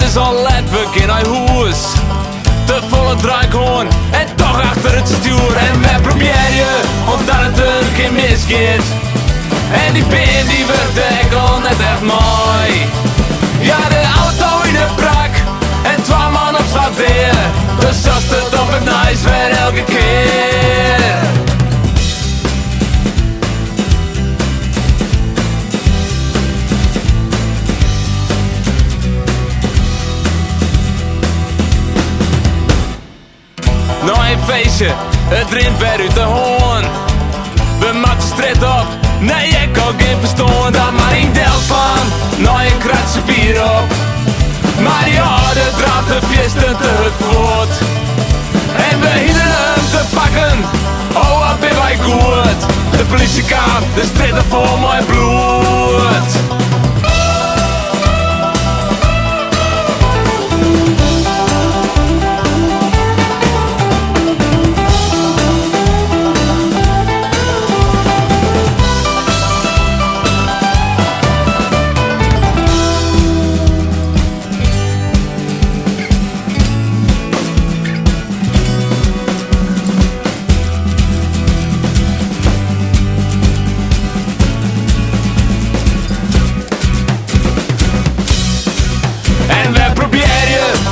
is al laat, we in haar huis. De volle draai gewoon en toch achter het stuur. En wij proberen, omdat het een keer misgaat. En die pin die wordt enkel net echt mooi. Ja, de auto in de brak en 2 man op straat weer. Dus als het op het nice weer elke keer. Nou een feestje, het rint weer uit de hoorn. We moeten stret op, nee ik kan geen verstaan. Dan maar in Del slaan, nou een kratje bier op. Maar die harde draaft de fiesten te het voort. En we hielden hem te pakken, oh wat ben wij goed. De politie kwam, de stritten vol mooi bloed.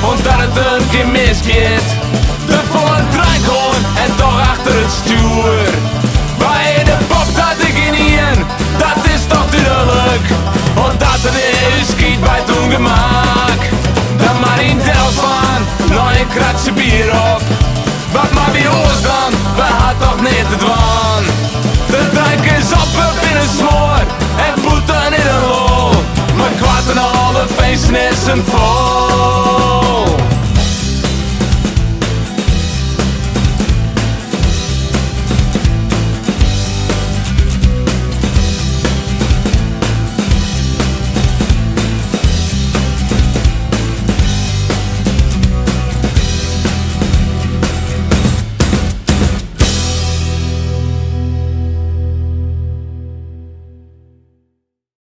Omdat het een keer misgaat. De volle draai gewoon en toch achter het stuur. Waar je de pop dat ik in hier, dat is toch duidelijk. Omdat het is schiet bij het ongemak. Dan maar in Del slaan, nou een kratje bier op. Wat maar bij ons dan, we had toch niet het waan. De drank is op, we binnen smoor en boeten in een lol. Maar kwaad en alle feesten is een vol.